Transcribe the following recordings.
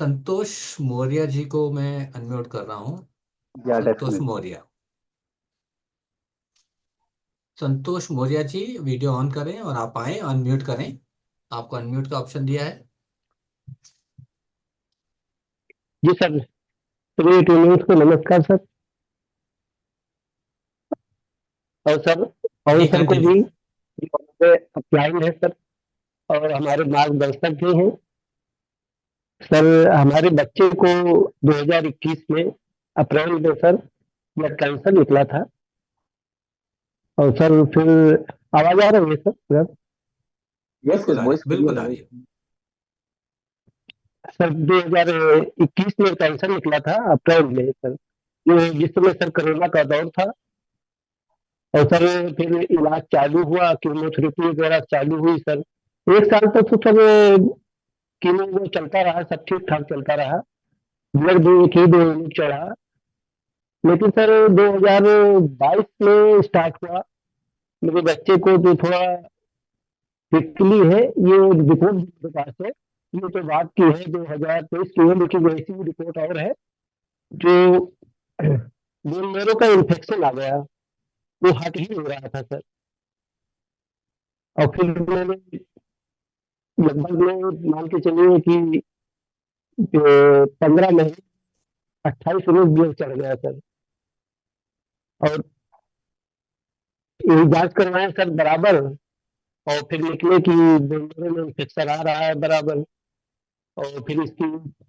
संतोष मौर्य जी को मैं अनम्यूट कर रहा हूँ। या Santosh definitely. Maurya. Santosh Maurya ji, video on करें और आप आए, अनम्यूट करें। आपको अनम्यूट का ऑप्शन दिया है। जी सर, श्री ट्यूनिंग्स को नमस्कार सर। और सर, जी, पवन सर को कंटिन्यू। भी, जो हमारे अपलाइन है सर और हमारे मार्गदर्शक भी हैं। सर, हमारे बच्चे को 2021 में अप्रैल में सर ब्लड कैंसर निकला था। और सर फिर आवाज आ रही है सर? यस बिल्कुल यस, आ रही, वॉइस बिल्कुल क्लियर आ है। रही है। सर 2021 में कैंसर निकला था अप्रैल में सर, जो जिस समय सर कोरोना का दौर था। और सर फिर इलाज चालू हुआ, कीमोथेरेपी वगैरह चालू हुई सर। एक साल तक तो सर कीमो वो चलता रहा, सब ठीक ठाक चलता रहा। ब्लड भी एक ही 2 यूनिट चढ़ा। लेकिन सर 2022 में स्टार्ट हुआ। मेरे बच्चे को जो थोड़ा सिकली है, ये रिपोर्ट मेरे पास है। ये तो बात की है 2023 की है, लेकिन वैसी भी रिपोर्ट और है जो बोन मेरो का इन्फेक्शन आ गया। वो हट ही नहीं रहा था सर। और फिर मैंने लगभग में मान के चलिए कि 15 महीने 28 रोज ब्लड चढ़ गया सर। और यही जांच करवाए सर बराबर। और फिर निकले कि बेंगलुरु में इन्फेक्शन आ रहा है बराबर। और फिर इसकी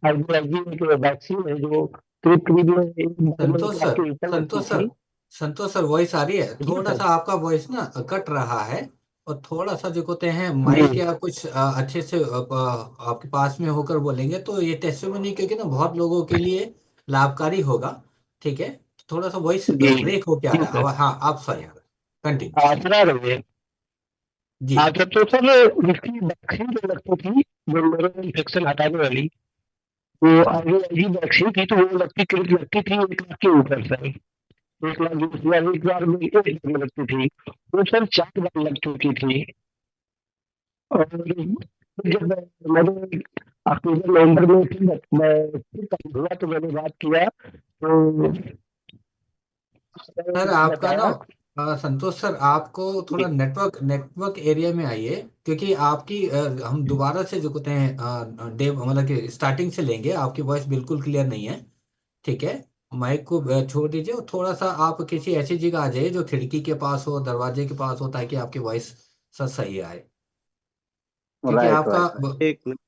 आईवीआईजी एक वैक्सीन है जो करीब करीब में 1 संतोष लाख सर, के ऊपर लगती संतोष सर, थी। संतोष सर, वॉइस आ रही है? जी थोड़ा सर। सा आपका वॉइस ना कट रहा है। और थोड़ा सा जो कहते हैं जी। माइक या कुछ अच्छे से आपके पास में होकर बोलेंगे तो ये टेस्टिमोनी, क्योंकि ना बहुत लोगों के लिए लाभकारी होगा। ठीक है। थोड़ा सा वॉइस जी। ब्रेक हो क्या जी रहा है। सर। हाँ, आप सही आ रहे, कंटिन्यू। आसरा रहे। जी। हाँ सर, तो सर इसकी वैक्सीन जो लगती थी, बेंगलुरु इन्फेक्शन हटाने वाली, वो आईवीआईजी वैक्सीन थी, तो वो लगती करीब लगती थी 1 लाख के ऊपर सर। 1 लाख 20 हजार एक बार में, एक बार में लगती थी। वो सर 4 बार लग चुकी थी। और जब मैंने अक्टूबर नवंबर में फिर मैं फिर काम हुआ तो मैंने बात किया तो सर आपका ना बताया। संतोष सर, आपको थोड़ा जी। नेटवर्क नेटवर्क एरिया में आइए, क्योंकि आपकी हम दोबारा से जो कहते हैं डे मतलब कि स्टार्टिंग से लेंगे। आपकी वॉइस बिल्कुल क्लियर नहीं है। ठीक है। माइक को छोड़ दीजिए और थोड़ा सा आप किसी ऐसी जगह आ जाइए जो खिड़की के पास हो, दरवाजे के पास हो, ताकि आपकी वॉइस सर सही आए। क्योंकि राइट आपका राइट राइट, एक मिनट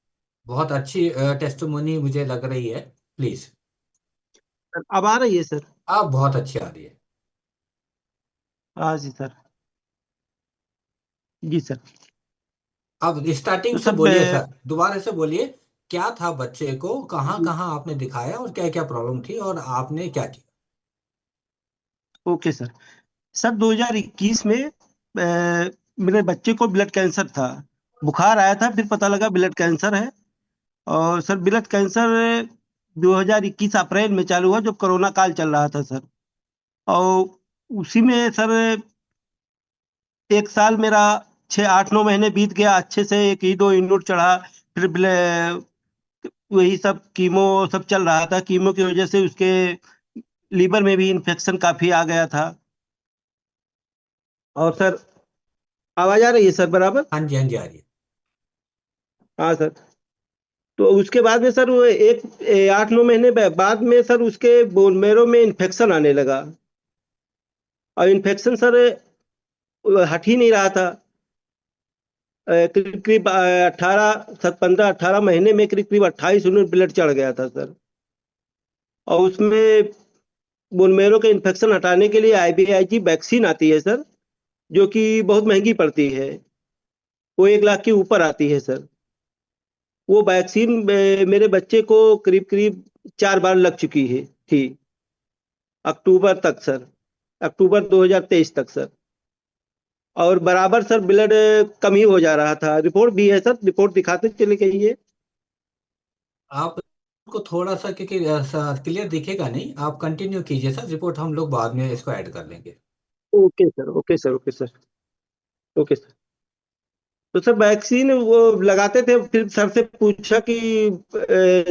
बहुत अच्छी टेस्टिमोनी मुझे लग रही है। प्लीज। सर, अब आ रही है सर? आप बहुत अच्छी आ रही है। हाँ जी सर। जी सर। अब स्टार्टिंग तो से सब बोलिए सर, दोबारा से बोलिए। क्या था बच्चे को, कहाँ कहाँ आपने दिखाया और क्या क्या प्रॉब्लम थी और आपने क्या किया? Okay sir. सर 2021 में मेरे बच्चे को ब्लड कैंसर था। बुखार आया था, फिर पता लगा ब्लड कैंसर है। और सर ब्लड कैंसर 2021 अप्रैल में चालू हुआ, जब कोरोना काल चल रहा था सर। और उसी में सर 1 साल मेरा 6 8 9 महीने बीत गया अच्छे से, एक ही 2 यूनिट चढ़ा। फिर वही सब कीमो सब चल रहा था। कीमो की वजह से उसके लीवर में भी इन्फेक्शन काफी आ गया था। और सर आवाज आ रही है सर बराबर? हाँ जी, हाँ जी, आ रही है। हाँ सर। तो उसके बाद में सर वो 8 9 महीने बाद में सर उसके बोन मेरो में इन्फेक्शन आने लगा। और इन्फेक्शन सर हट ही नहीं रहा था। करीब करीब 15 18 महीने में करीब करीब 28 यूनिट ब्लड चढ़ गया था सर। और उसमें बोन मेरो के इन्फेक्शन हटाने के लिए आईवीआईजी वैक्सीन आती है सर, जो कि बहुत महंगी पड़ती है। वो 1 लाख के ऊपर आती है सर। वो वैक्सीन मेरे बच्चे को करीब करीब 4 बार लग चुकी है थी, अक्टूबर तक सर। अक्टूबर 2023 तक सर। और बराबर सर ब्लड कम ही हो जा रहा था। रिपोर्ट भी है सर, रिपोर्ट दिखाते चले गई। आप को थोड़ा सा, क्योंकि क्लियर दिखेगा नहीं, आप कंटिन्यू कीजिए सर। रिपोर्ट हम लोग बाद में इसको ऐड कर लेंगे। Okay sir, okay sir, okay sir, okay sir. तो सर वैक्सीन वो लगाते थे, फिर सर से पूछा कि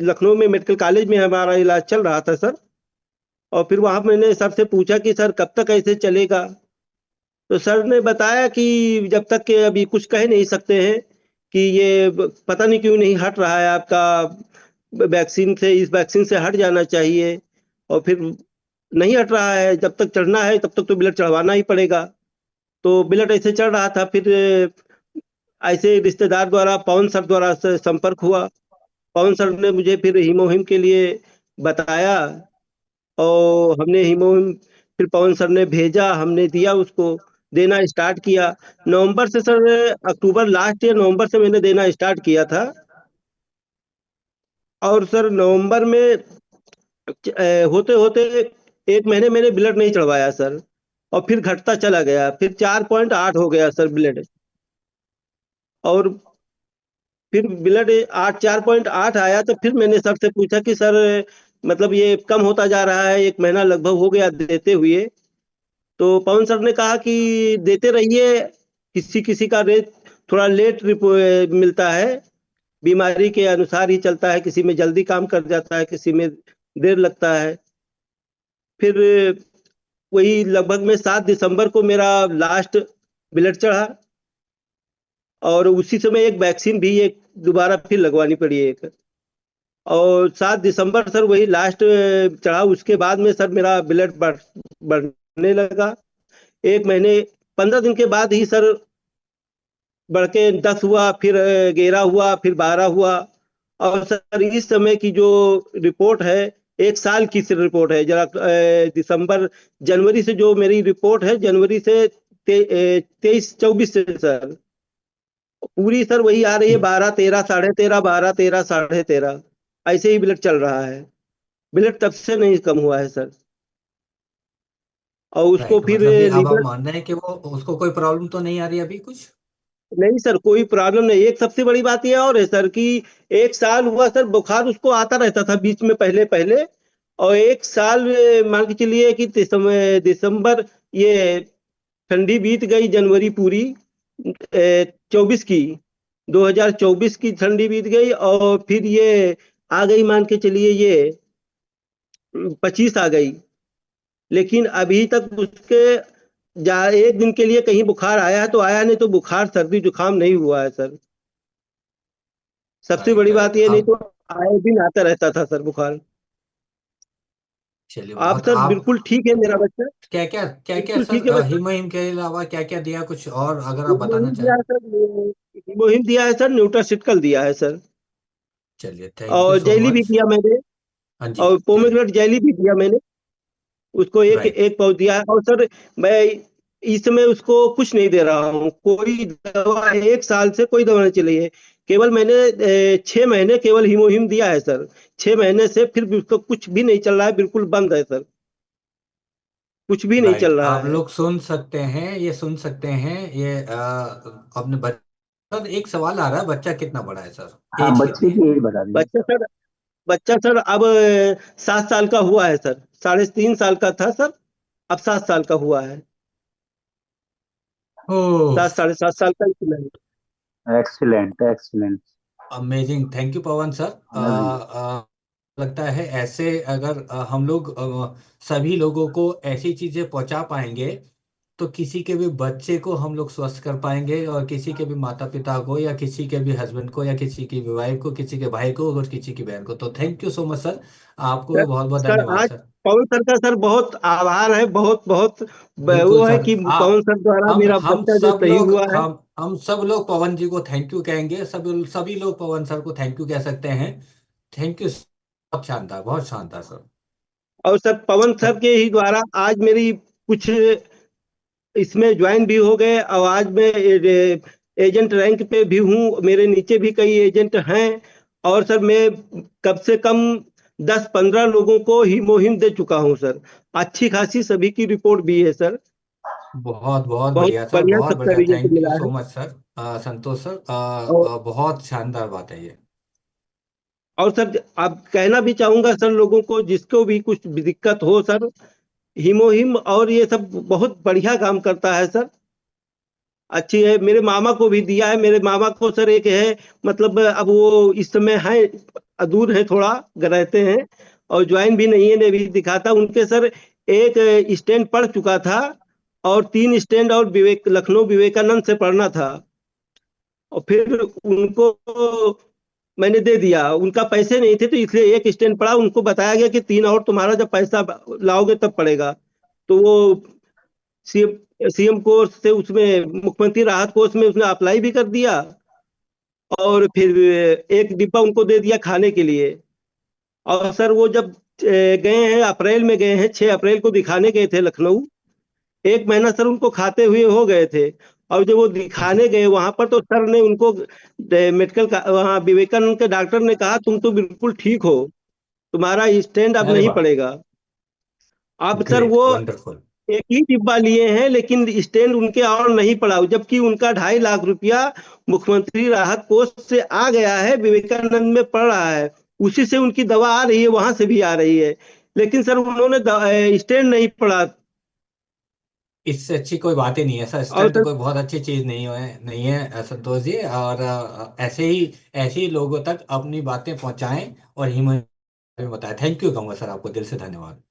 लखनऊ में मेडिकल कॉलेज में हमारा इलाज चल रहा था सर, और फिर वहां मैंने सर से पूछा कि सर कब तक ऐसे चलेगा। तो सर ने बताया कि जब तक के अभी कुछ कह नहीं सकते हैं, कि ये पता नहीं क्यों नहीं हट रहा है आपका वैक्सीन से, इस वैक्सीन से हट जाना चाहिए। और फिर नहीं हट रहा है, जब तक चढ़ना है तब तक तो ब्लड चढ़वाना ही पड़ेगा। तो ब्लड ऐसे चढ़ रहा था, फिर ऐसे रिश्तेदार द्वारा पवन सर द्वारा से संपर्क हुआ। पवन सर ने मुझे फिर हीमोहिम के लिए बताया, और हमने हीमोहिम फिर पवन सर ने भेजा, हमने दिया उसको, देना स्टार्ट किया। नवंबर से सर, अक्टूबर लास्ट या नवंबर से मैंने देना स्टार्ट किया था। और सर नवंबर में होते होते 1 महीने मैंने ब्लड नहीं चढ़वाया सर, और फिर घटता चला गया, फिर 4.8 हो गया सर ब्लड। और फिर ब्लड 4.8 आया, तो फिर मैंने सर से पूछा कि सर मतलब ये कम होता जा रहा है, 1 महीना लगभग हो गया देते हुए। तो पवन सर ने कहा कि देते रहिए, किसी किसी का रेट थोड़ा लेट मिलता है, बीमारी के अनुसार ही चलता है, किसी में जल्दी काम कर जाता है, किसी में देर लगता है। फिर वही लगभग में 7 दिसंबर को मेरा लास्ट ब्लड चढ़ा, और उसी समय एक वैक्सीन भी एक दोबारा फिर लगवानी पड़ी एक। और 7 दिसंबर सर वही लास्ट चढ़ा, उसके बाद में सर मेरा ब्लड बढ़ने लगा। 1 महीने 15 दिन के बाद ही सर बढ़ के 10 हुआ, फिर 11 हुआ, फिर 12 हुआ। और सर इस समय की जो रिपोर्ट है, 1 साल की सिर्फ रिपोर्ट है जरा, दिसंबर जनवरी से जो मेरी रिपोर्ट है, जनवरी से 23-24 से सर पूरी सर वही आ रही है, 12-13 13.5, 12-13 13.5, ऐसे ही ब्लड चल रहा है। ब्लड तब से नहीं कम हुआ है सर। और उसको राइट, फिर मतलब ये अब आप लीवर, मान रहे हैं कि वो उसको कोई प्रॉब्लम तो नहीं आ रही अभी कुछ? नहीं सर कोई प्रॉब्लम नहीं। एक सबसे बड़ी बात यह और है सर कि 1 साल हुआ सर, बुखार उसको आता रहता था बीच में पहले पहले। और 1 साल मान के चलिए कि दिसंबर, ये ठंडी बीत गई, जनवरी पूरी 24 की, 2024 की ठंडी बीत गई, और फिर ये आ गई मान के चलिए ये 25 आ गई। लेकिन अभी तक उसके जा 1 दिन के लिए कहीं बुखार आया है तो आया, नहीं तो बुखार सर्दी जुकाम नहीं हुआ है सर। सबसे राइट बड़ी बात राइट। ये, नहीं अब तो आए दिन आता रहता था सर बुखार। चलिए, आप बहुत सर आप बिल्कुल ठीक है मेरा बच्चा, क्या क्या बिल्कुल सर, ठीक है बच्चा। हिमोहिम के अलावा क्या क्या दिया कुछ और अगर आप बताना हीमोहिम दिया चाहें? है सर, हीमोहिम दिया है सर, न्यूट्रासिटिकल दिया है सर, चलिए, थैंक यू और सो जेली भी मच। दिया मैंने, हाँ जी। और चलिए। पोमेग्रेनेट जेली भी दिया मैंने, उसको एक राइट। एक पाउच दिया है। और सर मैं इस समय उसको कुछ नहीं दे रहा हूँ, कोई दवा 1 साल से कोई दवा नहीं चली है। केवल मैंने 6 महीने केवल हीमोहिम दिया है सर। 6 महीने से फिर भी उसको कुछ भी नहीं चल रहा है, बिल्कुल बंद है सर, कुछ भी नहीं राइट, चल रहा आप है। लोग सुन सकते हैं, ये सुन सकते हैं ये अपने बच्चा, सर एक सवाल आ रहा है, बच्चा कितना बड़ा है सर? हाँ एज बच्चे कितनी है? की एज बता दीजिए। बच्चा सर अब 7 साल का हुआ है सर, 3.5 साल का था सर, अब 7 साल का हुआ है। ओह, 7 साढ़े 7 साल का ही है। Excellent excellent. Amazing, thank you Pawan sir. लगता है ऐसे अगर हम लोग सभी लोगों को ऐसी चीजें पहुंचा पाएंगे, तो किसी के भी बच्चे को हम लोग स्वस्थ कर पाएंगे, और किसी के भी माता पिता को, या किसी के भी हस्बैंड को, या किसी की भी वाइफ को, किसी के भाई को, और किसी की बहन को। तो thank you so much sir, आपको भी सर बहुत बहुत सर धन्यवाद आज सर। पवन सर का सर बहुत आभार है, बहुत बहुत बिल्कुल वो है सर। कि पवन सर द्वारा मेरा हम बच्चा जो सब सही लोग हुआ है। हम सब लोग पवन जी को थैंक यू कहेंगे, सभी लोग पवन सर को थैंक यू कह सकते हैं। Thank you. बहुत शानदार, बहुत शानदार सर। और सर पवन सर के ही द्वारा आज मेरी कुछ इसमें ज्वाइन भी हो गए, और आज मैं एजेंट रैंक पे भी हूँ, मेरे नीचे भी कई एजेंट हैं। और सर मैं कम से कम 10-15 लोगों को हीमोहिम दे चुका हूँ सर, अच्छी खासी सभी की रिपोर्ट भी है सर। बहुत बहुत बहुत बढ़िया सर, बढ़िया बहुत सबका बढ़िया, रिजल्ट थैंक यू मिला सो है। Much sir. संतोष सर, और बहुत शानदार बात है ये। सर अब कहना भी चाहूंगा सर लोगों को, जिसको भी कुछ भी दिक्कत हो सर, हीमोहिम और ये सब बहुत बढ़िया काम करता है सर। अच्छी है। मेरे मामा को भी दिया है। मेरे मामा को सर एक है, मतलब अब वो इस समय है, दूर है थोड़ा, रहते हैं, और ज्वाइन भी नहीं है, ने भी दिखाता उनके सर। एक स्टैंड पढ़ चुका था, और 3 स्टैंड और लखनऊ विवेकानंद से पढ़ना था, और फिर उनको मैंने दे दिया। उनका पैसे नहीं थे, तो इसलिए एक स्टैंड पढ़ा। उनको बताया गया कि 3 और तुम्हारा जब पैसा लाओगे तब पड़ेगा। तो वो सीएम कोर्स से, उसमें मुख्यमंत्री राहत कोष में उसने अप्लाई भी कर दिया, और फिर एक डिब्बा उनको दे दिया खाने के लिए। और सर वो जब गए हैं, अप्रैल में गए हैं, 6 अप्रैल को दिखाने गए थे लखनऊ। 1 महीना सर उनको खाते हुए हो गए थे। और जब वो अच्छा। दिखाने गए वहां पर, तो सर ने उनको मेडिकल का, वहाँ विवेकानंद के डॉक्टर ने कहा, तुम तो बिल्कुल ठीक हो, तुम्हारा स्टैंड अब अरे नहीं वाह। पड़ेगा। अब सर ग्रेट, वो वंडरफुल। एक ही डिब्बा लिए हैं, लेकिन स्टैंड उनके और नहीं पड़ा, जबकि उनका 2.5 लाख रुपया मुख्यमंत्री राहत कोष से आ गया है, विवेकानंद में पड़ रहा है, उसी से उनकी दवा आ रही है, वहां से भी आ रही है। लेकिन सर उन्होंने स्टैंड नहीं पड़ा। इससे अच्छी कोई बात ही नहीं है सर, और स्टंट सर कोई बहुत अच्छी चीज नहीं है संतोष जी। और ऐसे ही लोगों तक अपनी बातें पहुंचाएं और हिम्मत में बताएं। थैंक यू कहूंगा सर, आपको दिल से धन्यवाद।